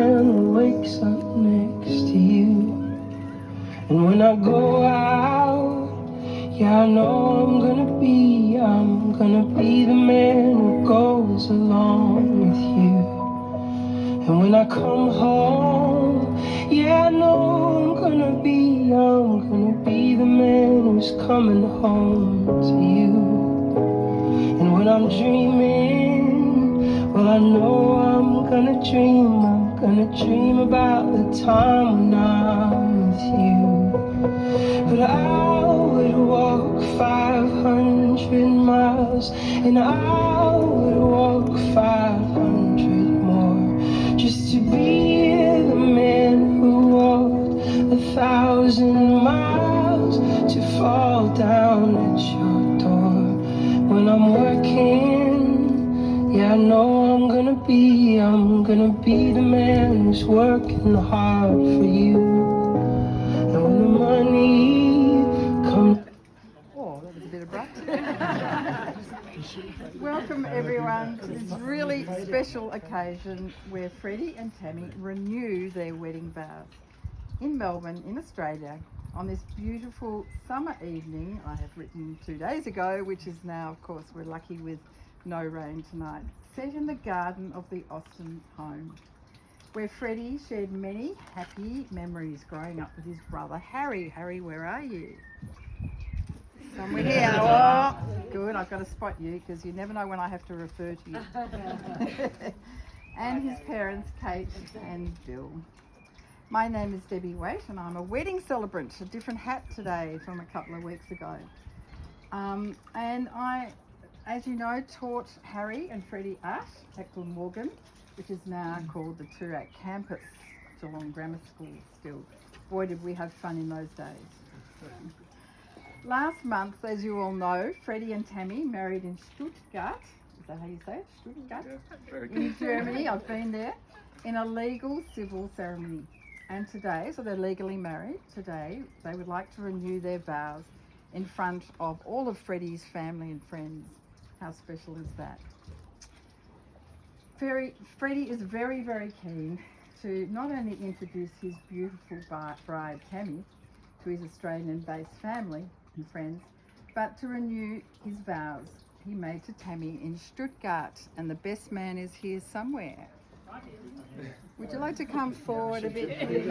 man who wakes up next to you. And when I go out, yeah, I know I'm gonna be the man who goes along with you. And when I come home, yeah, I know I'm gonna be the man who's coming home to you. And when I'm dreaming, well, I know I'm gonna dream about the time when I'm with you. But I would walk 500 miles, and I would walk 500 more, just to be the man who walked 1,000 miles, to fall down at your door. When I'm working, yeah, I know I'm gonna be the man who's working hard for you. And when the money comes. Oh, that was a bit abrupt. Welcome everyone to this really special occasion where Freddie and Tammy renew their wedding vows in Melbourne, in Australia, on this beautiful summer evening I have written 2 days ago, which is now, of course, we're lucky with no rain tonight, set in the garden of the Austin home, where Freddie shared many happy memories growing up with his brother Harry. Harry, where are you? Somewhere here. Oh, good. I've got to spot you because you never know when I have to refer to you. And his parents, Kate and Bill. My name is Debbie Waite and I'm a wedding celebrant, a different hat today from a couple of weeks ago. And I, as you know, taught Harry and Freddie art at Glenmorgan, which is now called the Toorak campus, Geelong Grammar School still. Boy, did we have fun in those days. Last month, as you all know, Freddie and Tammy married in Stuttgart. Is that how you say it? Stuttgart? Yeah, in Germany. I've been there. In a legal civil ceremony. And today, so they're legally married, today they would like to renew their vows in front of all of Freddie's family and friends. How special is that? Freddie is very, very keen to not only introduce his beautiful bride, Tammy, to his Australian-based family and friends, but to renew his vows he made to Tammy in Stuttgart. And the best man is here somewhere. Would you like to come forward a bit, please,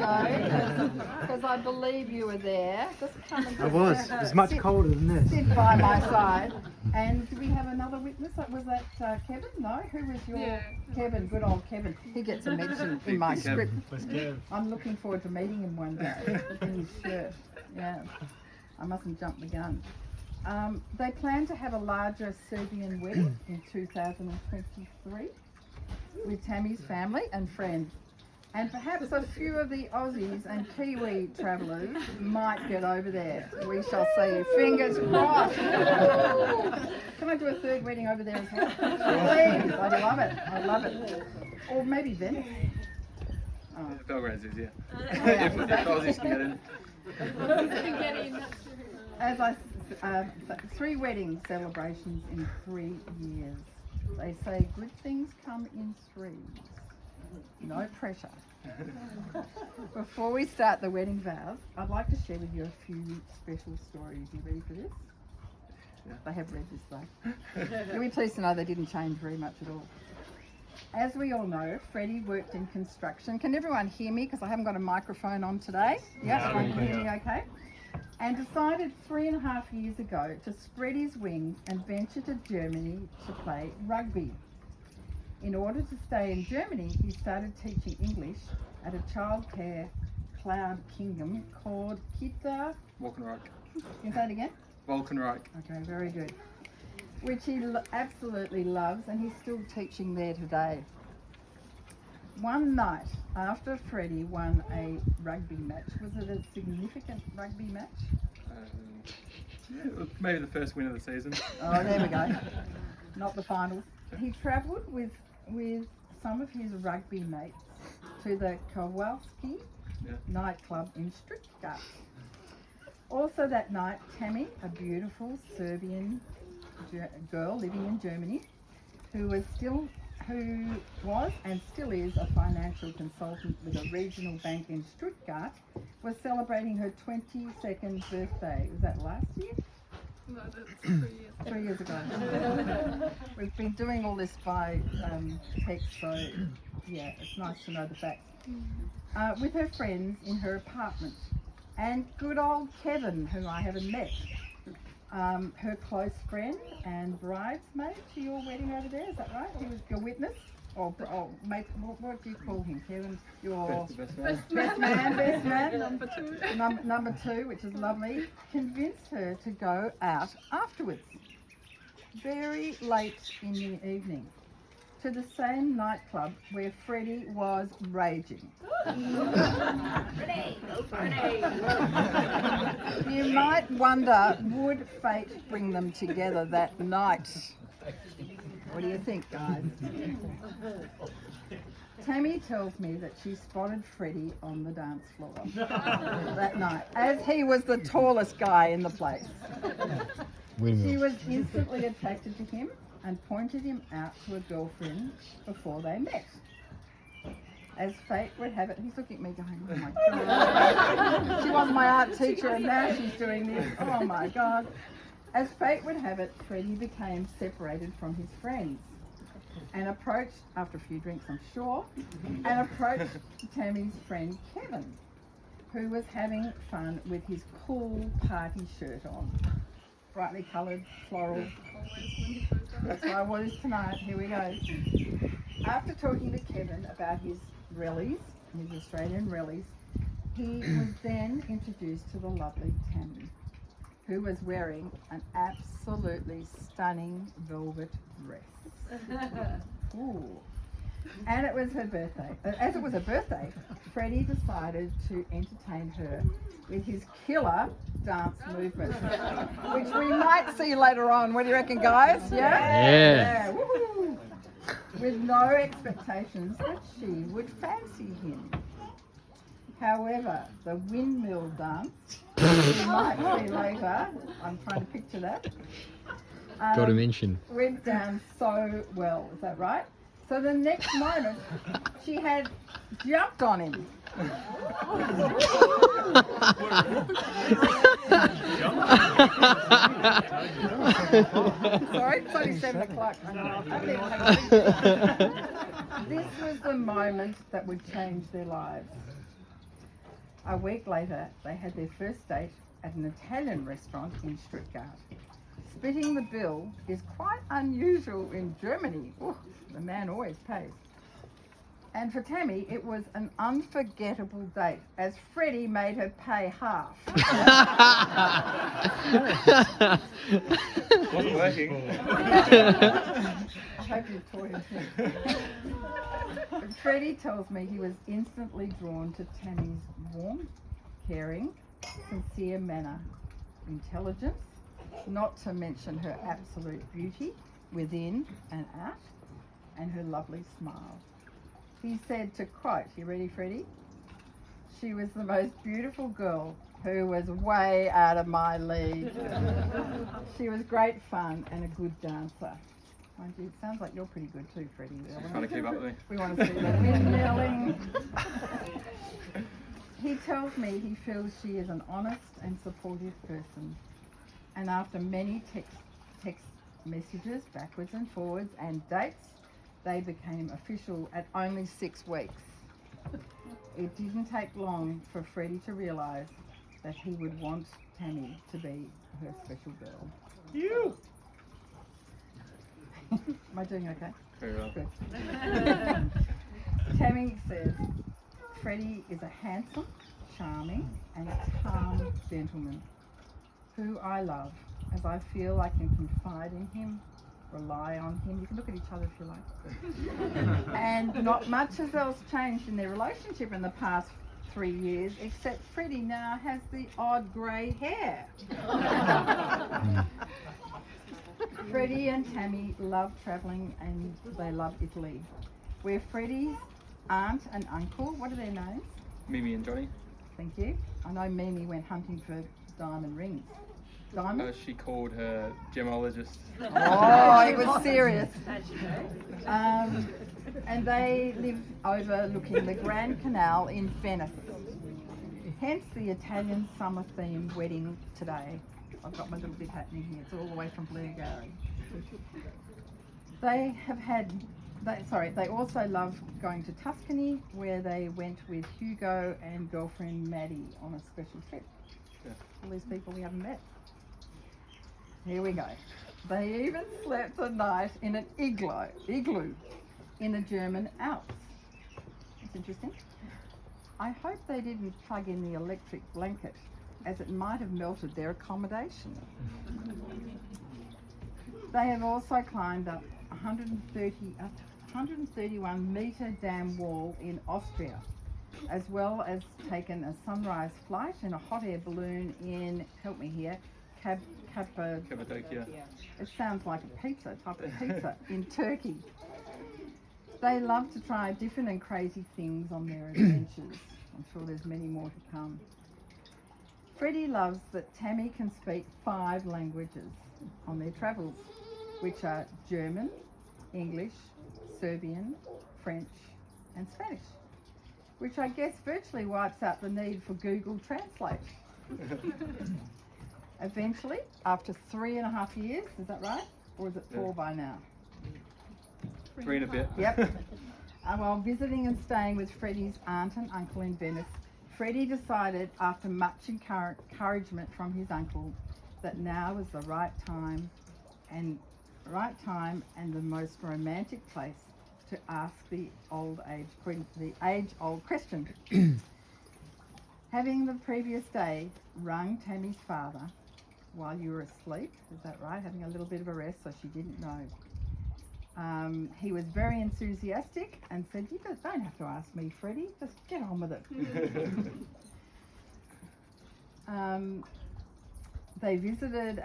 because I believe you were there. Just come and I was. It was much colder than this. Sit by my side. And do we have another witness? Was that Kevin? No? Who was your... Yeah. Kevin, good old Kevin. He gets a mention in my script. I'm looking forward to meeting him one day in his shirt. Yeah. I mustn't jump the gun. They plan to have a larger Serbian wedding in 2023 with Tammy's family and friends. And perhaps a few of the Aussies and Kiwi travellers might get over there. We shall see. Fingers crossed. Can I do a third wedding over there as well? Please. I love it. I love it. Or maybe Venice. Oh. Belgrade's easier. If the Aussies can get in. As I 3 wedding celebrations in 3 years. They say good things come in 3s. No pressure. Before we start the wedding vows, I'd like to share with you a few special stories. You ready for this? Yeah. They have read this though. You'll be pleased to know they didn't change very much at all. As we all know, Freddie worked in construction. Can everyone hear me? Because I haven't got a microphone on today. Yes, I can hear me okay. And decided 3.5 years ago to spread his wings and venture to Germany to play rugby. In order to stay in Germany, he started teaching English at a childcare cloud kingdom called Kita... Wolkenreich. Can you say it again? Wolkenreich. Okay, very good. Which he absolutely loves, and he's still teaching there today. One night after Freddie won a rugby match, was it a significant rugby match? Yeah, maybe the first win of the season. Oh, there we go. Not the finals. He travelled with some of his rugby mates to the Kowalski nightclub in Stuttgart. Also that night, Tammy, a beautiful Serbian girl living in Germany, who was still who was and still is a financial consultant with a regional bank in Stuttgart, was celebrating her 22nd birthday. Was that last year? No, that's 3 years. 3 years ago. We've been doing all this by text, so yeah, it's nice to know the facts. With her friends in her apartment, and good old Kevin, whom I haven't met, her close friend and bridesmaid to your wedding over there. Is that right? He was your witness, or mate? What do you call him, Kevin? Your best man. Number two, which is lovely. Convinced her to go out afterwards, very late in the evening, to the same nightclub where Freddie was raging. You might wonder, would fate bring them together that night? What do you think, guys? Tammy tells me that she spotted Freddie on the dance floor that night, as he was the tallest guy in the place. She was instantly attracted to him and pointed him out to a girlfriend before they met. As fate would have it, he's looking at me going, oh my God. She was my art teacher and now she's doing this. Oh my God. As fate would have it, Freddie became separated from his friends and approached, after a few drinks I'm sure, and approached Tammy's friend Kevin, who was having fun with his cool party shirt on. Brightly coloured, floral. That's what I was tonight. Here we go. After talking to Kevin about his rallies, his Australian rallies, he was then introduced to the lovely Tammy, who was wearing an absolutely stunning velvet dress. Ooh. And it was her birthday. As it was her birthday, Freddie decided to entertain her with his killer dance movement, which we might see later on. What do you reckon, guys? Yeah. Woohoo! With no expectations that she would fancy him. However, the windmill dance, we might see later, I'm trying to picture that, Got to mention. went down so well. Is that right? So the next moment, she had jumped on him. Sorry, it's only 7 o'clock. This was the moment that would change their lives. A week later, they had their first date at an Italian restaurant in Stuttgart. Splitting the bill is quite unusual in Germany. Ooh, the man always pays. And for Tammy, it was an unforgettable date, as Freddie made her pay half. Wasn't working. I hope you taught him to. Freddie tells me he was instantly drawn to Tammy's warm, caring, sincere manner, intelligence, not to mention her absolute beauty within and out, and her lovely smile. He said, to quote, you ready, Freddie? She was the most beautiful girl who was way out of my league. She was great fun and a good dancer. Mind you, it sounds like you're pretty good too, Freddie. Trying to keep up with me. We want to see the windmilling. He tells me he feels she is an honest and supportive person. And after many text messages backwards and forwards and dates, they became official at only 6 weeks. It didn't take long for Freddie to realise that he would want Tammy to be her special girl. You. Am I doing okay? Very well. Good. Tammy says, Freddie is a handsome, charming and calm gentleman who I love, as I feel I can confide in him, rely on him. You can look at each other if you like. And not much has else changed in their relationship in the past 3 years, except Freddie now has the odd grey hair. Freddie and Tammy love travelling and they love Italy, where Freddie's aunt and uncle, what are their names? Mimi and Johnny. Thank you. I know Mimi went hunting for diamond rings. Diamond? She called her gemologist. Oh, it was serious. And they live overlooking the Grand Canal in Venice. Hence the Italian summer themed wedding today. I've got my little bit happening here. It's all the way from Blairgowrie. They also love going to Tuscany, where they went with Hugo and girlfriend Maddie on a special trip. Yeah. All these people we haven't met. Here we go. They even slept a night in an igloo in the German Alps. That's interesting. I hope they didn't plug in the electric blanket, as it might have melted their accommodation. They have also climbed up 131 metre dam wall in Austria, as well as taken a sunrise flight in a hot air balloon in, help me here, Cappadocia. it sounds like a pizza, type of pizza, in Turkey. They love to try different and crazy things on their adventures. I'm sure there's many more to come. Freddie loves that Tammy can speak 5 languages on their travels, which are German, English, Serbian, French and Spanish, which I guess virtually wipes out the need for Google Translate. Eventually, after 3.5 years, is that right? Or is it 4 by now? 3 and a bit. Yep. While visiting and staying with Freddie's aunt and uncle in Venice, Freddie decided, after much encouragement from his uncle, that now was the right time and the most romantic place to ask the age-old question. Having the previous day rung Tammy's father while you were asleep, is that right? Having a little bit of a rest, so she didn't know. He was very enthusiastic and said, "You just don't have to ask me, Freddie, just get on with it." They visited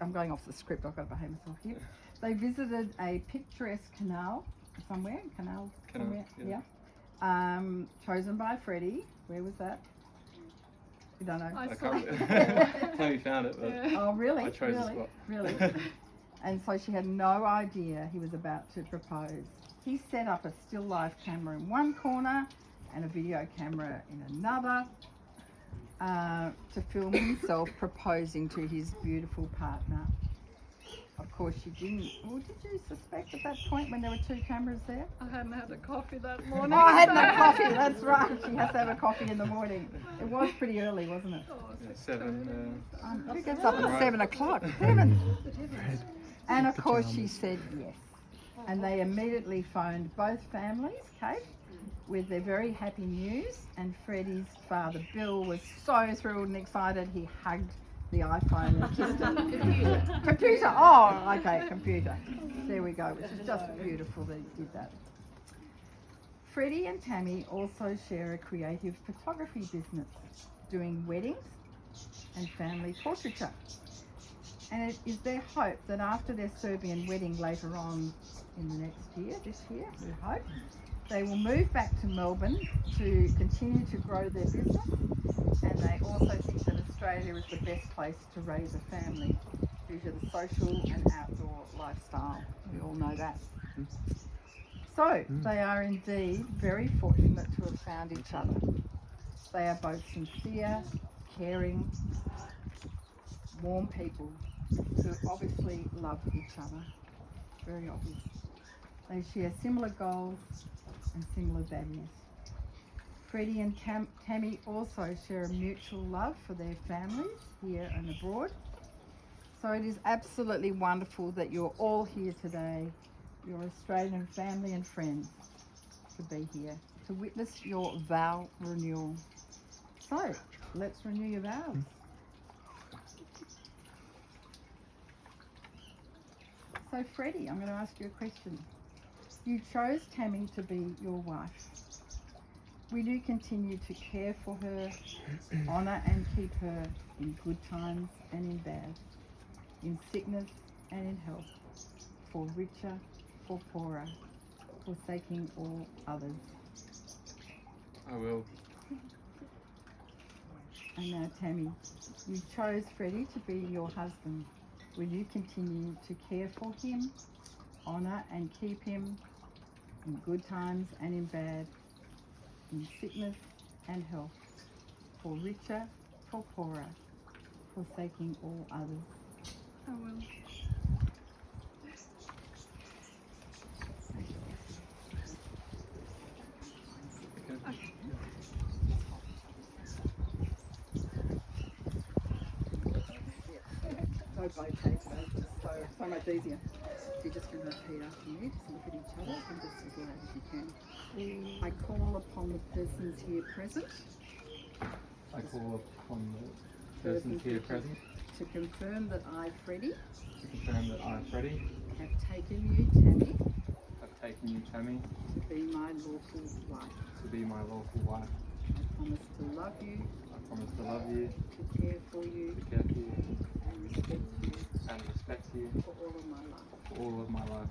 I'm going off the script, I've got to behave myself here. They visited a picturesque canal somewhere, yeah. Chosen by Freddie. Where was that? You don't know? I I saw can't. it. Tammy found it, but Oh, really? I chose the spot. Really? And so she had no idea he was about to propose. He set up a still life camera in one corner and a video camera in another to film himself proposing to his beautiful partner. Of course she didn't. Well, did you suspect at that point when there were 2 cameras there? I hadn't had a coffee that morning. Oh, I had no coffee, that's right. She has to have a coffee in the morning. It was pretty early, wasn't it? Yeah, 7. Who gets up at 7 o'clock? Heaven. And of course she said yes. And they immediately phoned both families, Kate, with their very happy news. And Freddie's father, Bill, was so thrilled and excited he hugged the iPhone and kissed it. Computer. Oh, okay, computer. There we go, which is just beautiful that he did that. Freddie and Tammy also share a creative photography business, doing weddings and family portraiture. And it is their hope that after their Serbian wedding later on in the next year, this year, we hope, they will move back to Melbourne to continue to grow their business. And they also think that Australia is the best place to raise a family due to the social and outdoor lifestyle. We all know that. So they are indeed very fortunate to have found each other. They are both sincere, caring, warm people who obviously love each other. Very obvious. They share similar goals and similar values. Freddie and Tammy also share a mutual love for their families here and abroad. So it is absolutely wonderful that you're all here today, your Australian family and friends, to be here to witness your vow renewal. So let's renew your vows. So Freddie, I'm going to ask you a question. You chose Tammy to be your wife. Will you continue to care for her, honour and keep her in good times and in bad, in sickness and in health, for richer, for poorer, forsaking all others? I will. And now, Tammy, you chose Freddie to be your husband. Will you continue to care for him, honour and keep him in good times and in bad, in sickness and health, for richer, for poorer, forsaking all others? I will. No both takes so much easier. You're just going to repeat after me. Just look at each other and just as loud as you can. I call upon the persons here present. I call upon the persons here present To confirm that I, Freddie, to confirm that I, Freddie, have taken you, Tammy, have taken you, Tammy, to be my lawful wife. to be my lawful wife. I promise to love you, I promise to love you, to care for you, to care for you, and respect you and respect you for all of my life. for all of my life.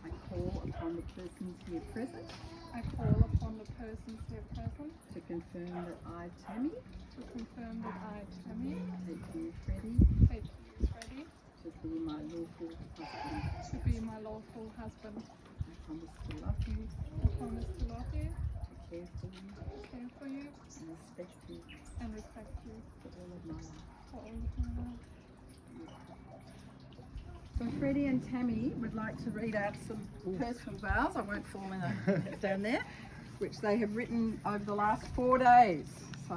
I call upon the persons here present I call upon the persons here present to confirm that I, Tammy, to confirm that I, Tammy, take you, Freddie, take you, Freddie, to be my lawful husband. to be my lawful husband. I promise to love you, I promise to love you, to care for you, care for you, and respect you and respect you for all of my life. for all of my life. So Freddie and Tammy would like to read out some personal vows. I won't fall in down there, which they have written over the last 4 days. So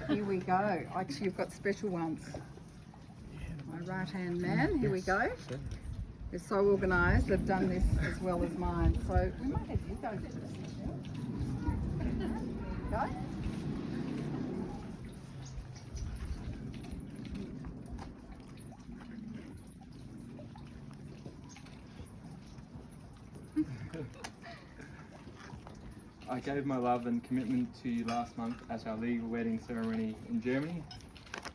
here we go. Actually, you've got special ones. My right-hand man. Here we go. They're so organised. They've done this as well as mine. So we might have you go first. Here we go. I gave my love and commitment to you last month at our legal wedding ceremony in Germany,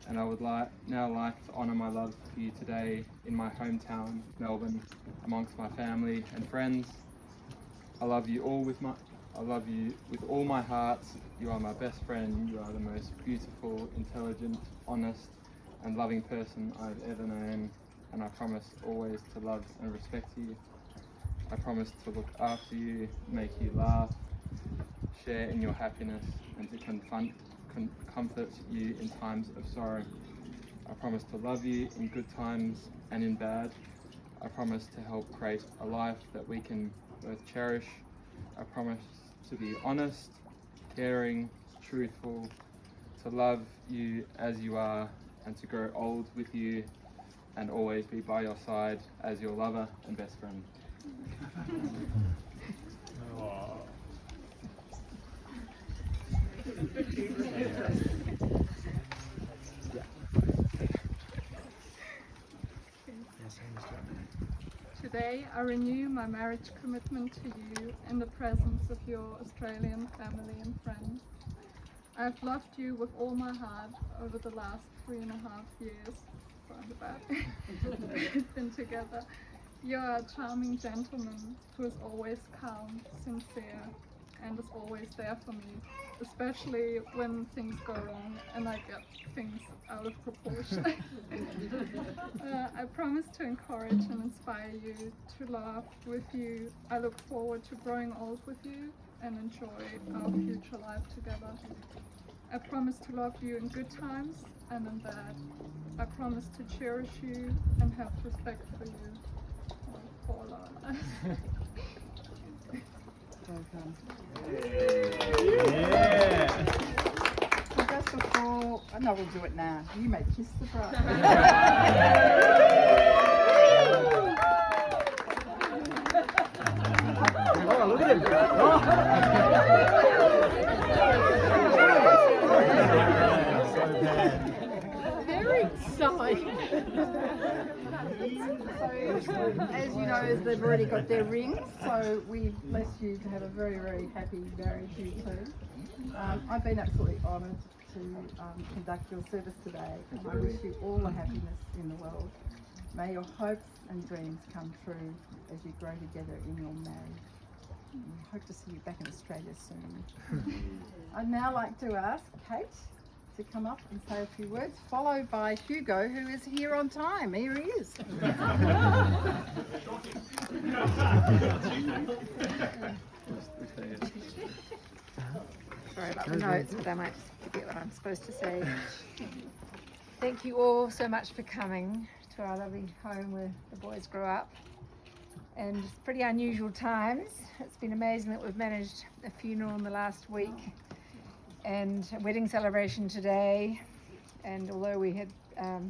and I would now like to honour my love for you today in my hometown, Melbourne, amongst my family and friends. I love you with all my heart. You are my best friend. You are the most beautiful, intelligent, honest, and loving person I've ever known, and I promise always to love and respect you. I promise to look after you, make you laugh, share in your happiness, and to comfort you in times of sorrow. I promise to love you in good times and in bad. I promise to help create a life that we can both cherish. I promise to be honest, caring, truthful, to love you as you are, and to grow old with you, and always be by your side as your lover and best friend. Today I renew my marriage commitment to you in the presence of your Australian family and friends. I've loved you with all my heart over the last 3.5 years, roundabout, we've been together. You're a charming gentleman who is always calm, sincere, and is always there for me, especially when things go wrong and I get things out of proportion. I promise to encourage and inspire you, to laugh with you. I look forward to growing old with you and enjoy our future life together. I promise to love you in good times and in bad. I promise to cherish you and have respect for you. For life. Well done. Yeah. So just before, no, we'll do it now. You may kiss the bride. Oh, look at him. Oh. So bad. Very exciting. So, as you know, they've already got their rings, so we bless you to have a very, very happy marriage, you two. I've been absolutely honoured to conduct your service today, and I wish you all the happiness in the world. May your hopes and dreams come true as you grow together in your marriage. Hope to see you back in Australia soon. I'd now like to ask Kate to come up and say a few words, followed by Hugo, who is here on time. Here he is. Sorry about the notes, but I might forget what I'm supposed to say. Thank you all so much for coming to our lovely home where the boys grew up. And it's pretty unusual times. It's been amazing that we've managed a funeral in the last week and a wedding celebration today. And although we had a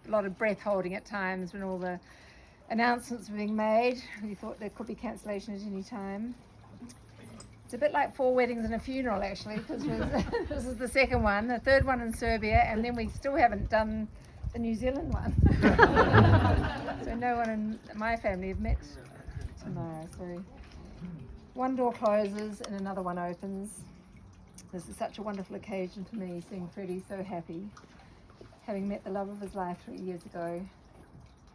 lot of breath holding at times when all the announcements were being made, we thought there could be cancellation at any time. It's a bit like 4 weddings and a funeral actually, because this is the second one, the third one in Serbia, and then we still haven't done the New Zealand one. So no one in my family have met tomorrow. So one door closes and another one opens. This is such a wonderful occasion for me, seeing Freddie so happy, having met the love of his life 3 years ago.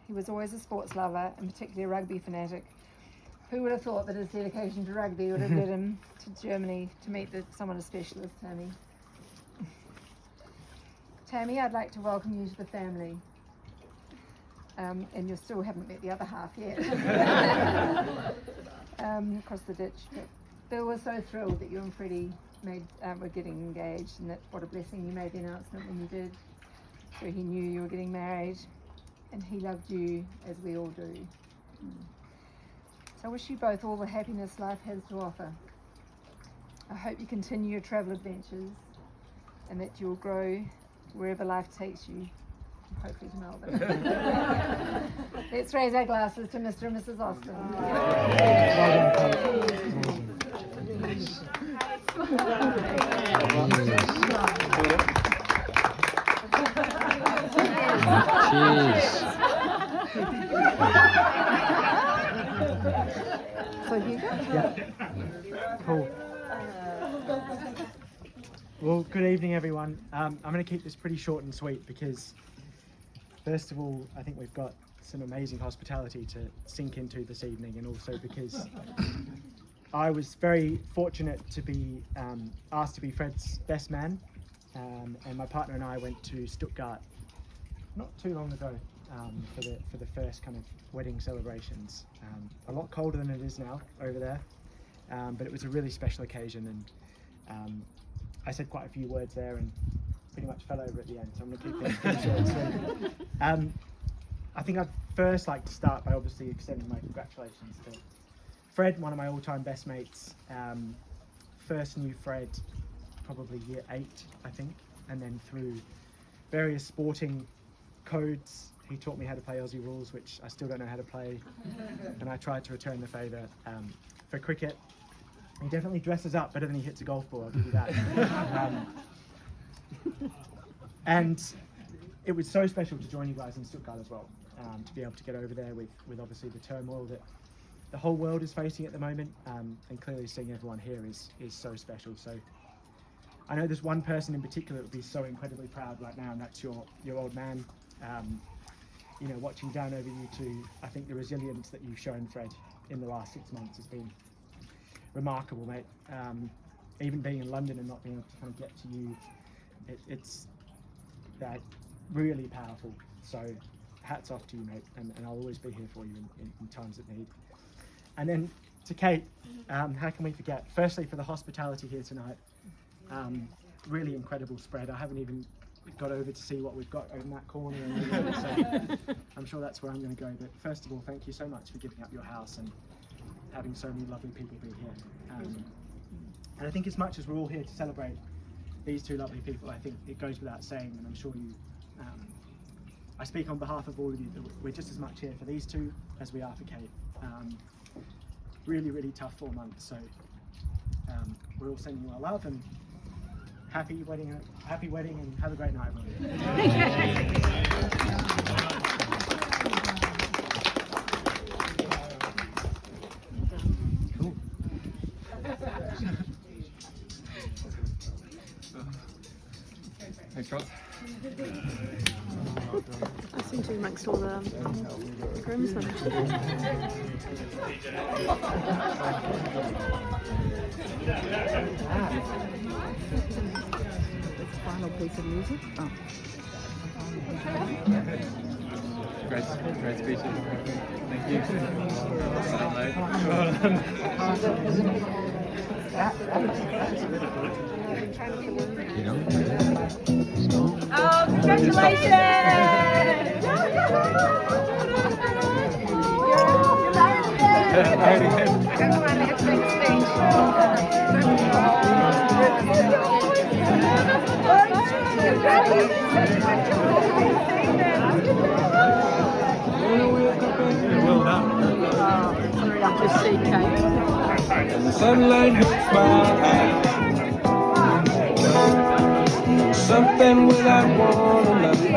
He was always a sports lover and particularly a rugby fanatic. Who would have thought that his dedication to rugby would have led him to Germany to meet someone as special as Tammy. Tammy, I'd like to welcome you to the family. And you still haven't met the other half yet. Across the ditch. But Bill was so thrilled that you and Freddie were getting engaged, and that what a blessing you made the announcement when you did. So he knew you were getting married, and he loved you as we all do. So I wish you both all the happiness life has to offer. I hope you continue your travel adventures and that you'll grow wherever life takes you, hopefully to Melbourne. Let's raise our glasses to Mr. and Mrs. Austin. So Hugo? Cool. Well, good evening, everyone. I'm going to keep this pretty short and sweet because, first of all, I think we've got some amazing hospitality to sink into this evening, and also because I was very fortunate to be asked to be Fred's best man, and my partner and I went to Stuttgart not too long ago for the first kind of wedding celebrations. A lot colder than it is now over there, but it was a really special occasion, and I said quite a few words there and pretty much fell over at the end, so I'm going to keep things pretty short and sweet. I think I'd first like to start by obviously extending my congratulations to Fred, one of my all-time best mates. First knew Fred probably year 8, I think, and then through various sporting codes he taught me how to play Aussie rules, which I still don't know how to play, and I tried to return the favour. For cricket, he definitely dresses up better than he hits a golf ball, I'll give you that. And it was so special to join you guys in Stuttgart as well, to be able to get over there with obviously the turmoil that the whole world is facing at the moment, and clearly seeing everyone here is so special. So I know there's one person in particular that would be so incredibly proud right now, and that's your old man. You know, watching down over you two, I think the resilience that you've shown, Fred, in the last 6 months has been remarkable, mate. Even being in London and not being able to kind of get to you, it's really powerful. So hats off to you, mate, and I'll always be here for you in times of need. And then to Kate, how can we forget? Firstly, for the hospitality here tonight, really incredible spread. I haven't even got over to see what we've got in that corner, so I'm sure that's where I'm going to go. But first of all, thank you so much for giving up your house and having so many lovely people be here. And I think as much as we're all here to celebrate these two lovely people, I think it goes without saying, and I'm sure you, I speak on behalf of all of you, that we're just as much here for these two as we are for Kate. Really, really tough 4 months, so we're all sending you our love, and happy wedding, and have a great night, everyone. Cool. Thanks, Ross. I seem to be amongst all the groomsmen. Final piece of music. Oh. Great speeches. Thank you. You know? Oh, congratulations! Everyone has been Well done. Just see Kate. And the sunlight hits my eyes. Something without one another.